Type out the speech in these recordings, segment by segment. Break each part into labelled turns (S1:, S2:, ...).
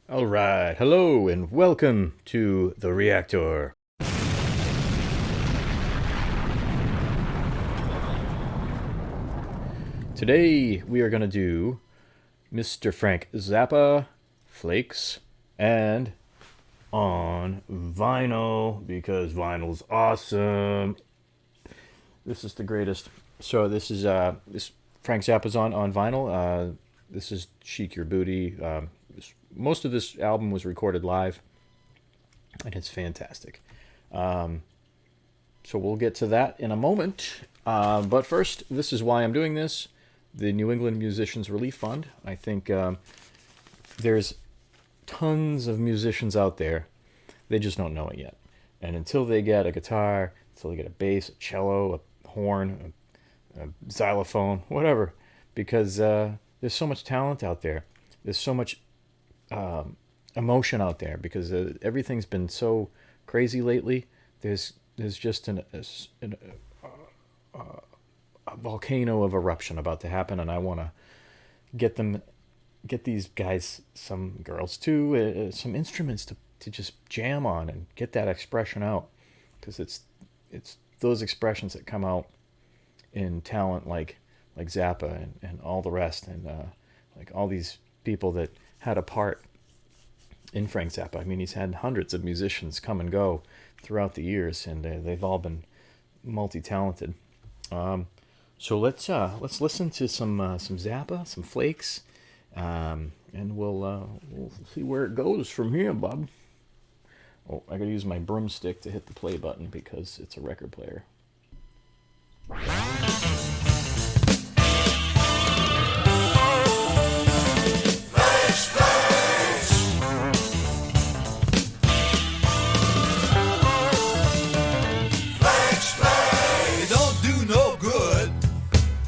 S1: All right, hello and welcome to the Reactor. Today we are going to do Mr. Frank Zappa, Flakes, and on vinyl because vinyl's awesome. This is the greatest. So this is this Frank Zappa's on vinyl. This is Chic Your Booty. Most of this album was recorded live, and it's fantastic. So we'll get to that in a moment. But first, this is why I'm doing this. The New England Musicians Relief Fund. I think there's tons of musicians out there. They just don't know it yet. And until they get a guitar, until they get a bass, a cello, a horn, a xylophone, whatever, because there's so much talent out there. There's so much emotion out there because everything's been so crazy lately. There's just a volcano of eruption about to happen, and I want to get these guys, some girls too, some instruments to just jam on and get that expression out, because it's those expressions that come out in talent like Zappa and all the rest, and like all these people that had a part in Frank Zappa. I mean, he's had hundreds of musicians come and go throughout the years, and they've all been multi-talented. So let's listen to some Zappa, some Flakes, and we'll see where it goes from here, bub. Oh, I gotta use my broomstick to hit the play button because it's a record player.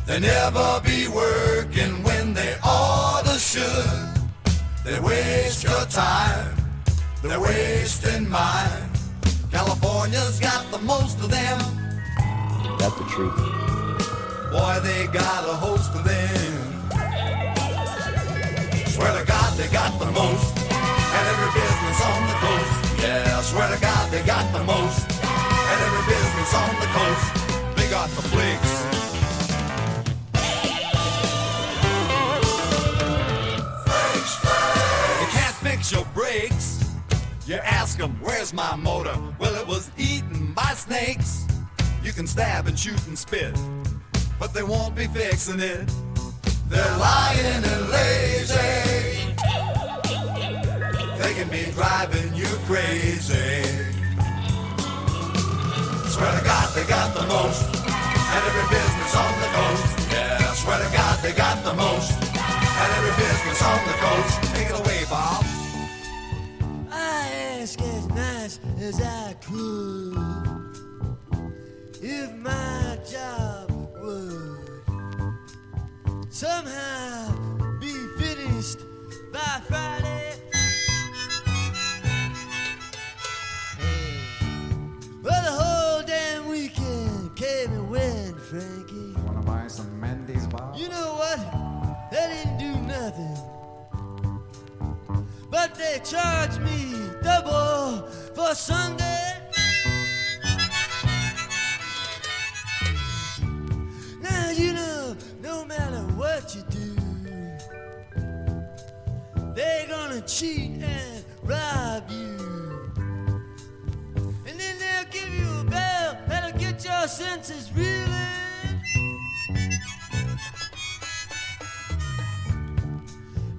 S2: They never be working when they oughta should. They waste your time, they're wasting mine. California's got the most of them.
S1: That's the truth.
S2: Boy, they got a host of them. Swear to God they got the most. And every business on the coast. Yeah, swear to God they got the most. And every business on the coast. They got the Flakes. Your brakes. You ask them, where's my motor? Well, it was eaten by snakes. You can stab and shoot and spit, but they won't be fixing it. They're lying and lazy. They can be driving you crazy. Swear to God they got the most. And every business on the coast. Yeah, swear to God they got the most. And every business on the coast. Take it away, Bob.
S3: As nice as I could, if my job would somehow be finished by Friday. Well, the whole damn weekend came and went, Frankie.
S4: Wanna buy some Mendy's, Bob?
S3: You know what? They didn't do nothing, but they charged me double for Sunday. Now you know, no matter what you do, they're gonna cheat and rob you. And then they'll give you a bell that'll get your senses reeling.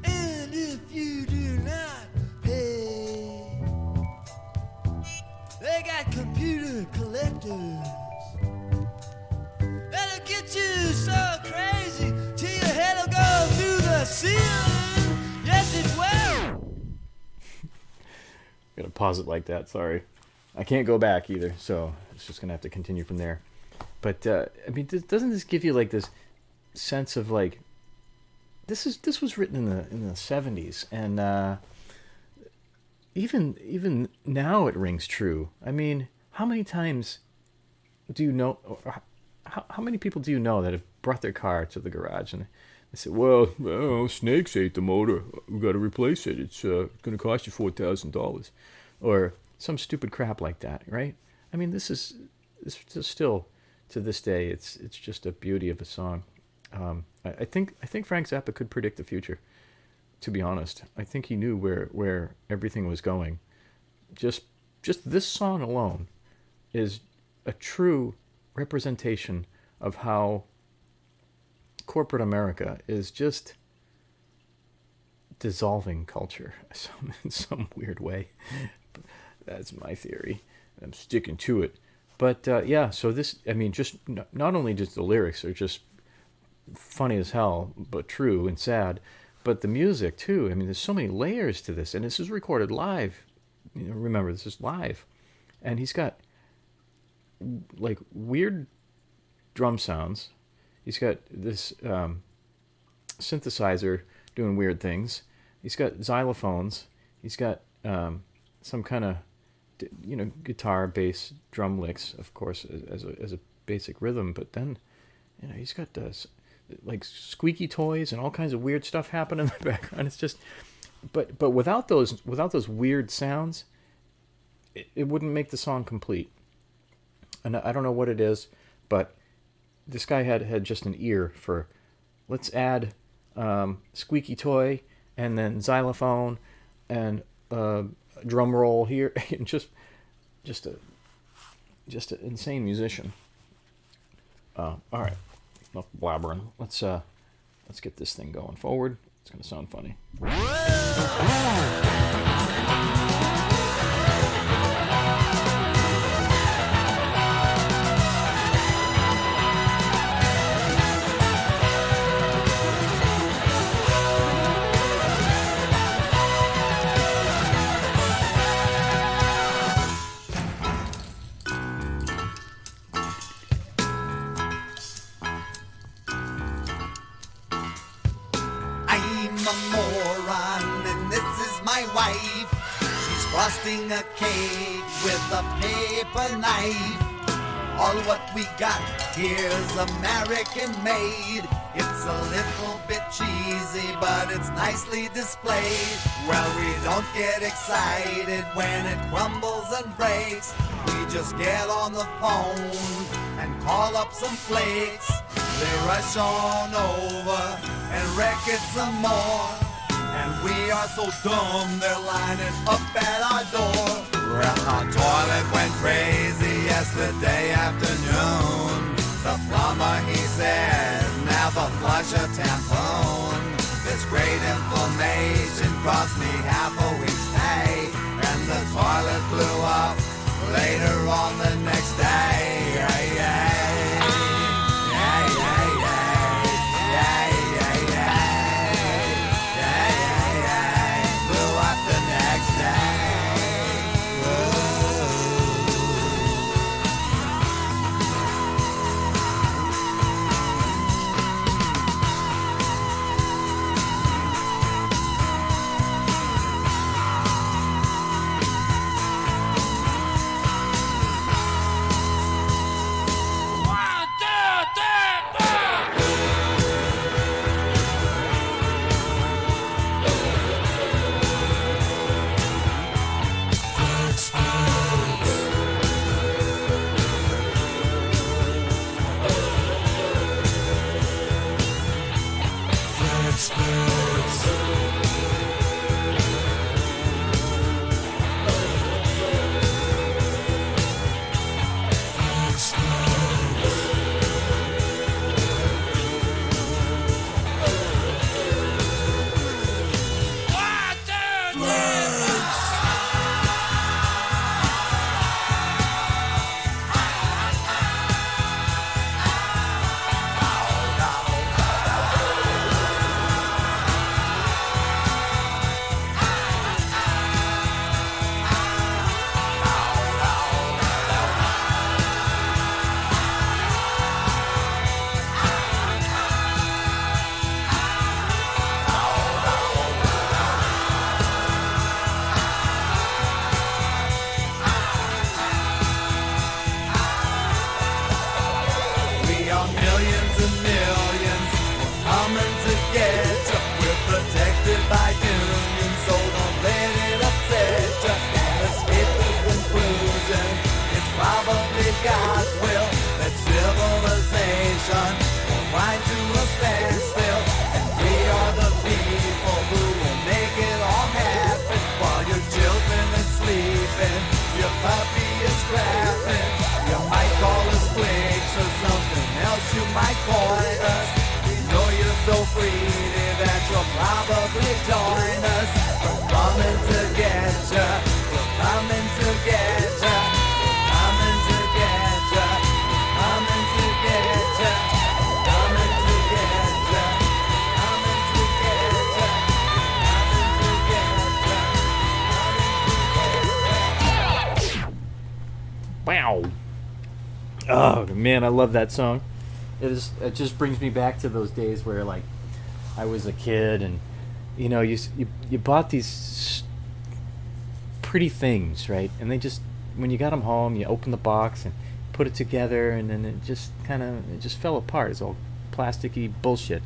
S3: And if you do not pay, they got computer collectors that'll get you so crazy till your head'll go through the ceiling. Yes, it will.
S1: Gotta pause it like that. Sorry, I can't go back either, so it's just gonna have to continue from there. But I mean, doesn't this give you like this sense of like this was written in the 70s, and even now it rings true. I mean, how many times do you know? How many people do you know that have brought their car to the garage and I said, well, snakes ate the motor. We got to replace it. It's going to cost you $4,000, or some stupid crap like that, right? I mean, this is still to this day. It's just a beauty of a song. I think Frank Zappa could predict the future. To be honest, I think he knew where everything was going. Just this song alone is a true representation of how corporate America is just dissolving culture in some weird way. That's my theory. I'm sticking to it. But yeah, so this, I mean, just not only just the lyrics are just funny as hell, but true and sad, but the music too. I mean, there's so many layers to this, and this is recorded live. Remember, this is live, and he's got like weird drum sounds. He's got this synthesizer doing weird things. He's got xylophones. He's got some kind of guitar, bass, drum licks, of course, as a basic rhythm. But then, he's got like squeaky toys and all kinds of weird stuff happening in the background. It's just, but without those weird sounds, it wouldn't make the song complete. And I don't know what it is, but this guy had just an ear for, let's add squeaky toy and then xylophone and drum roll here, and just an insane musician. All right, enough blabbering. Let's get this thing going forward. It's gonna sound funny.
S2: Frosting a cake with a paper knife. All what we got here's American made. It's a little bit cheesy, but it's nicely displayed. Well, we don't get excited when it crumbles and breaks. We just get on the phone and call up some flakes. They rush on over and wreck it some more. And we are so dumb, they're lining up at our door. Well, our toilet went crazy yesterday afternoon. The plumber, he said, never flush a tampon. This great inflammation cost me half a week's pay. And the toilet blew up later on the next day. Yeah, yeah.
S1: Wow. Oh man, I love that song. It just brings me back to those days where like I was a kid, and you bought these pretty things, right? And they just, when you got them home, you open the box and put it together, and then it just fell apart. It's all plasticky bullshit,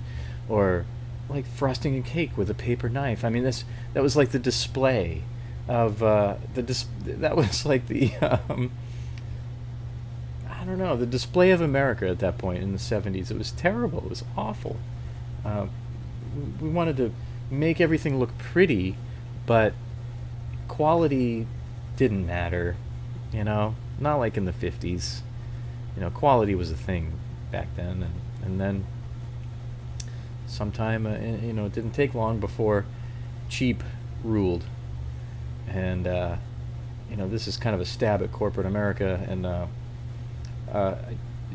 S1: or like frosting a cake with a paper knife. I mean, that was like the display of that was like the I don't know, the display of America at that point in the 70s. It was terrible. It was awful. Uh, we wanted to make everything look pretty, but quality didn't matter, not like in the 50s. Quality was a thing back then, and then sometime, it didn't take long before cheap ruled. And, this is kind of a stab at corporate America, and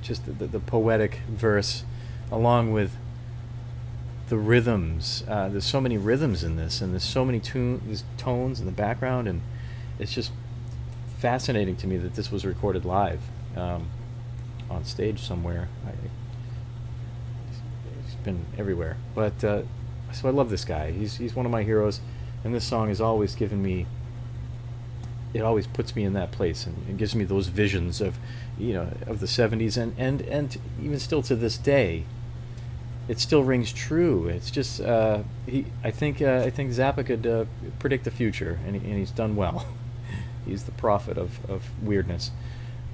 S1: just the poetic verse, along with the rhythms. There's so many rhythms in this, and there's so many there's tones in the background, and it's just fascinating to me that this was recorded live on stage somewhere. It's been everywhere, but so I love this guy. He's one of my heroes, and this song has always given me. It always puts me in that place, and it gives me those visions of, of the 70s, and even still to this day, it still rings true. It's just I think Zappa could predict the future, and he's done well. He's the prophet of weirdness.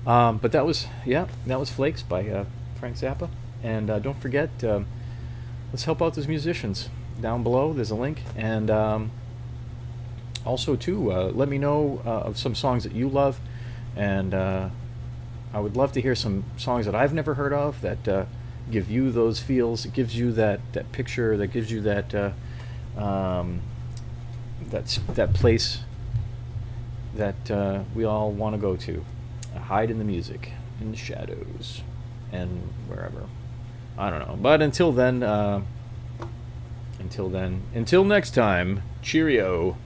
S1: But that was Flakes by Frank Zappa, and don't forget, let's help out those musicians. Down below, there's a link, and also too, let me know of some songs that you love, and I would love to hear some songs that I've never heard of that give you those feels. It gives you that picture, that gives you that that place that we all want to go to, hide in the music, in the shadows, and wherever. I don't know, but until then, until next time, cheerio.